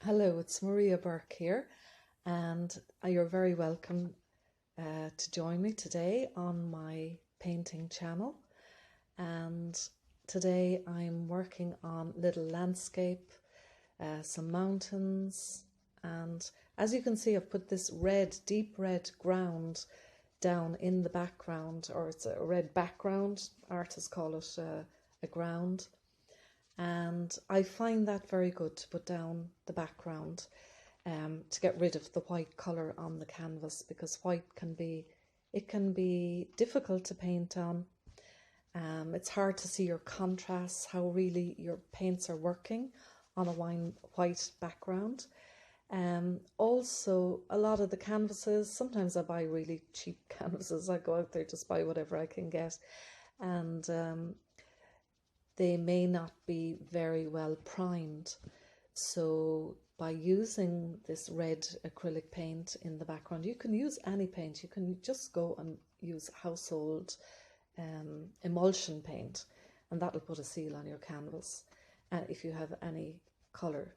Hello, it's Maria Burke here, and you're very welcome to join me today on my painting channel. And today I'm working on little landscape, some mountains, and as you can see, I've put this red, deep red ground down in the background, or it's a red background. Artists call it a ground. And I find that very good to put down the background to get rid of the white colour on the canvas, because white can be difficult to paint on. It's hard to see your contrasts, how really your paints are working on a white background. Also, a lot of the canvases, sometimes I buy really cheap canvases. I go out there, just buy whatever I can get, and they may not be very well primed. So by using this red acrylic paint in the background, you can use any paint. You can just go and use household emulsion paint, and that'll put a seal on your canvas. And if you have any colour,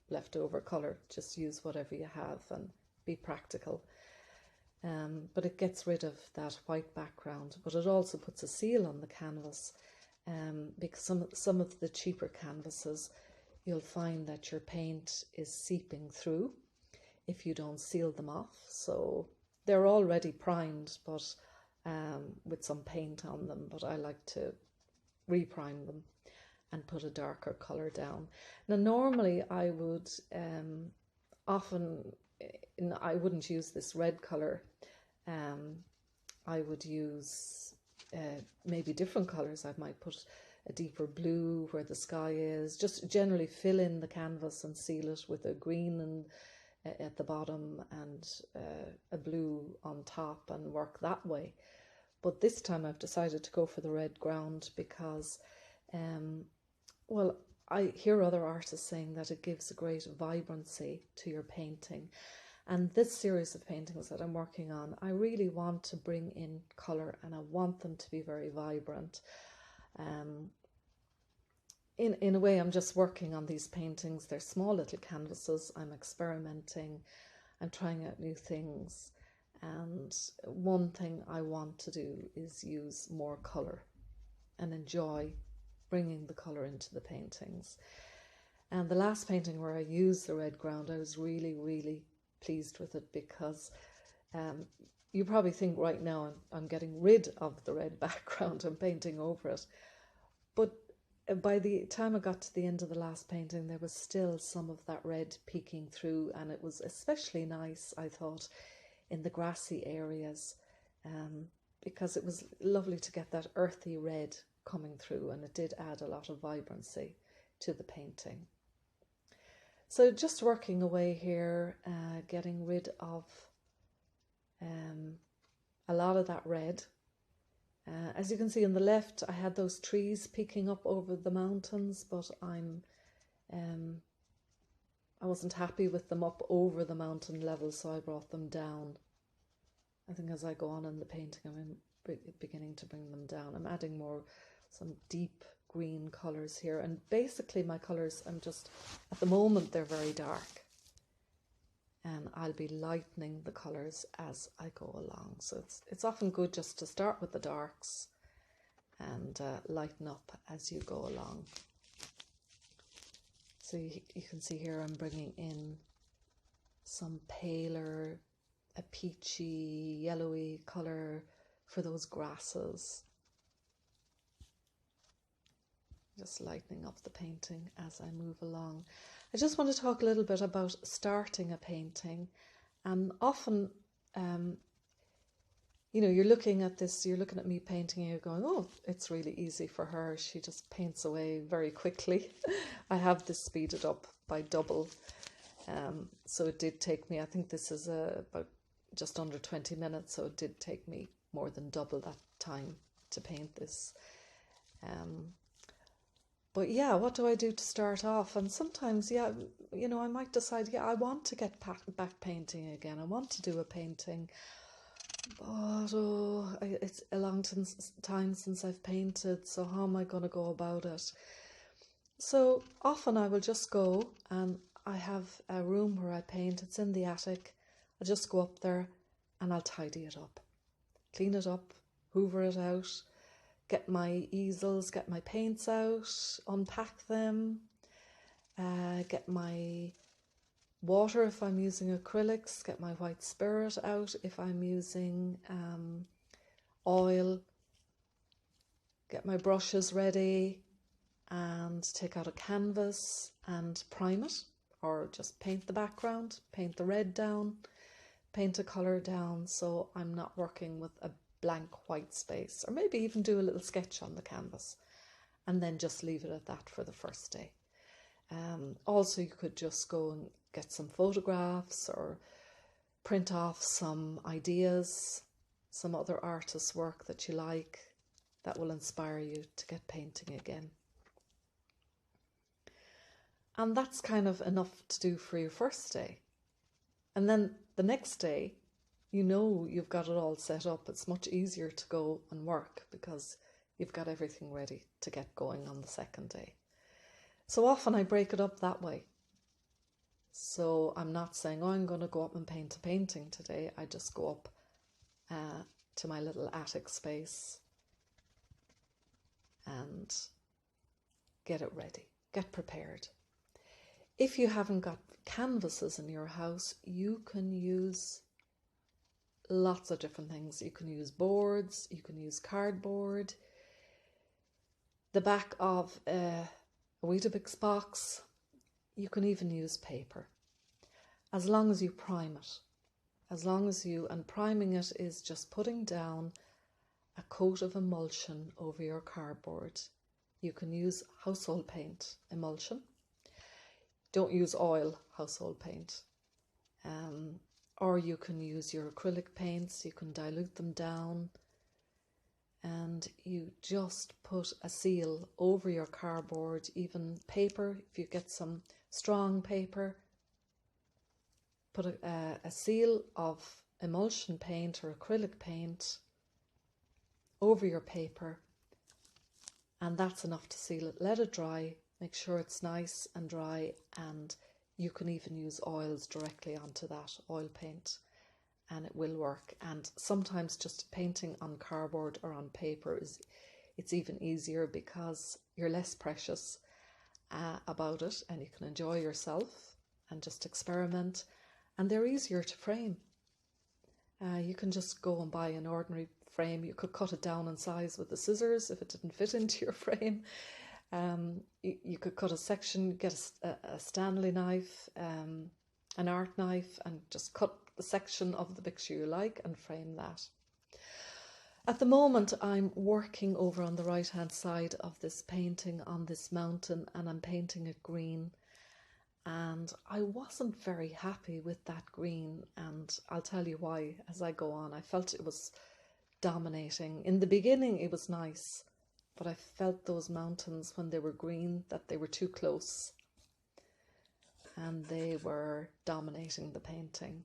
leftover colour, just use whatever you have and be practical. But it gets rid of that white background, but it also puts a seal on the canvas. Because some of the cheaper canvases, you'll find that your paint is seeping through if you don't seal them off. So they're already primed, but with some paint on them. But I like to reprime them and put a darker colour down. Now, normally I would I wouldn't use this red colour. I would use maybe different colours. I might put a deeper blue where the sky is, just generally fill in the canvas and seal it with a green and at the bottom and a blue on top, and work that way. But this time I've decided to go for the red ground because I hear other artists saying that it gives a great vibrancy to your painting. And this series of paintings that I'm working on, I really want to bring in colour, and I want them to be very vibrant. In a way, I'm just working on these paintings. They're small little canvases. I'm experimenting. I'm trying out new things. And one thing I want to do is use more colour and enjoy bringing the colour into the paintings. And the last painting where I used the red ground, I was really, really pleased with it, because you probably think right now I'm getting rid of the red background and painting over it, but by the time I got to the end of the last painting, there was still some of that red peeking through, and it was especially nice, I thought, in the grassy areas, because it was lovely to get that earthy red coming through, and it did add a lot of vibrancy to the painting. So just working away here, getting rid of a lot of that red. As you can see on the left, I had those trees peeking up over the mountains, but I wasn't happy with them up over the mountain level, so I brought them down. I think as I go on in the painting, I'm beginning to bring them down. I'm adding some deep green colours here, and basically my colours, at the moment they're very dark, and I'll be lightening the colours as I go along. So it's often good just to start with the darks and lighten up as you go along. So you can see here I'm bringing in some paler, a peachy, yellowy colour for those grasses. Just lightening up the painting as I move along. I just want to talk a little bit about starting a painting. And often, you're looking at this, you're looking at me painting, and you're going, oh, it's really easy for her. She just paints away very quickly. I have this speeded up by double. So it did take me, I think this is about just under 20 minutes. So it did take me more than double that time to paint this. But yeah, what do I do to start off? And sometimes, I might decide, I want to get back painting again. I want to do a painting, but it's a long time since I've painted, so how am I going to go about it? So often I will just go and I have a room where I paint. It's in the attic. I'll just go up there and I'll tidy it up. Clean it up, hoover it out, get my easels, get my paints out, unpack them, get my water if I'm using acrylics, get my white spirit out if I'm using oil, get my brushes ready and take out a canvas and prime it, or just paint the background, paint the red down, paint a colour down so I'm not working with a blank white space, or maybe even do a little sketch on the canvas and then just leave it at that for the first day. Also, you could just go and get some photographs or print off some ideas, some other artist's work that you like that will inspire you to get painting again. And that's kind of enough to do for your first day. And then the next day, you know you've got it all set up. It's much easier to go and work because you've got everything ready to get going on the second day. So often I break it up that way. So I'm not saying, oh, I'm going to go up and paint a painting today. I just go up to my little attic space and get it ready, get prepared. If you haven't got canvases in your house, you can use lots of different things. You can use boards, you can use cardboard, the back of a Weetabix box. You can even use paper, as long as you prime it. And priming it is just putting down a coat of emulsion over your cardboard. You can use household paint emulsion. Don't use oil household paint. Or you can use your acrylic paints. You can dilute them down and you just put a seal over your cardboard, even paper. If you get some strong paper, put a seal of emulsion paint or acrylic paint over your paper, and that's enough to seal it. Let it dry, make sure it's nice and dry, and you can even use oils directly onto that oil paint and it will work. And sometimes just painting on cardboard or on paper it's even easier because you're less precious about it, and you can enjoy yourself and just experiment, and they're easier to frame. You can just go and buy an ordinary frame. You could cut it down in size with the scissors if it didn't fit into your frame. You could cut a section, get a Stanley knife, an art knife, and just cut the section of the picture you like and frame that. At the moment I'm working over on the right hand side of this painting on this mountain, and I'm painting it green, and I wasn't very happy with that green, and I'll tell you why as I go on. I felt it was dominating. In the beginning it was nice, but I felt those mountains when they were green that they were too close and they were dominating the painting.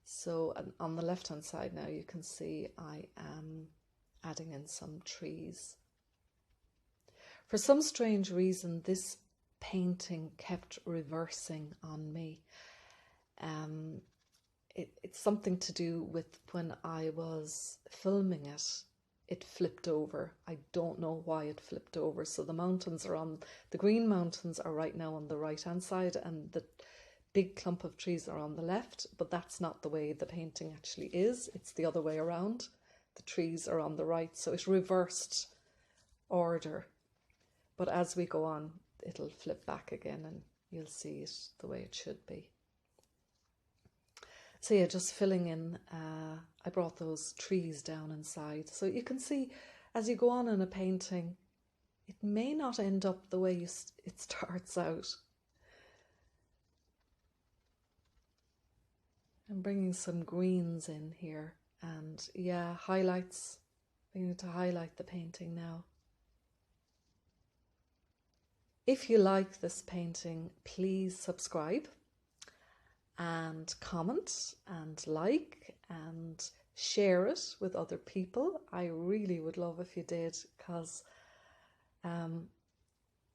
So on the left hand side now you can see I am adding in some trees. For some strange reason this painting kept reversing on me. It's something to do with when I was filming it, it flipped over. I don't know why it flipped over. So the green mountains are right now on the right hand side and the big clump of trees are on the left, but that's not the way the painting actually is. It's the other way around. The trees are on the right, so it reversed order. But as we go on, it'll flip back again and you'll see it the way it should be. So yeah, just filling in, I brought those trees down inside. So you can see as you go on in a painting, it may not end up the way it starts out. I'm bringing some greens in here, and yeah, highlights, beginning to highlight the painting now. If you like this painting, please subscribe and comment and like and share it with other people. I really would love if you did, because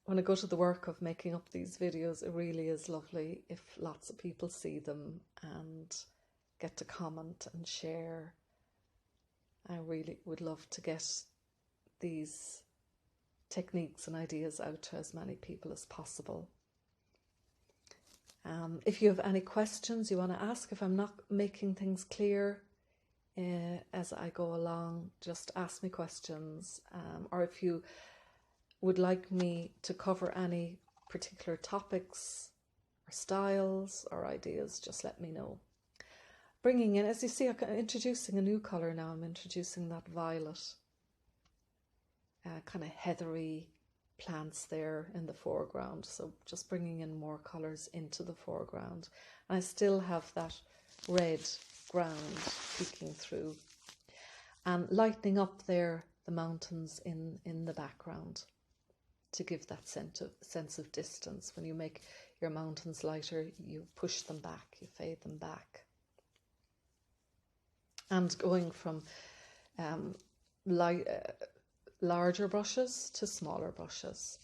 when I go to the work of making up these videos, it really is lovely if lots of people see them and get to comment and share. I really would love to get these techniques and ideas out to as many people as possible. If you have any questions you want to ask, if I'm not making things clear as I go along, just ask me questions. Or if you would like me to cover any particular topics or styles or ideas, just let me know. Bringing in, as you see, I'm introducing a new colour now. I'm introducing that violet, kind of heathery plants there in the foreground. So just bringing in more colours into the foreground. And I still have that red ground peeking through. And lightening up there the mountains in the background to give that sense of distance. When you make your mountains lighter, you push them back, you fade them back. And going from larger brushes to smaller brushes.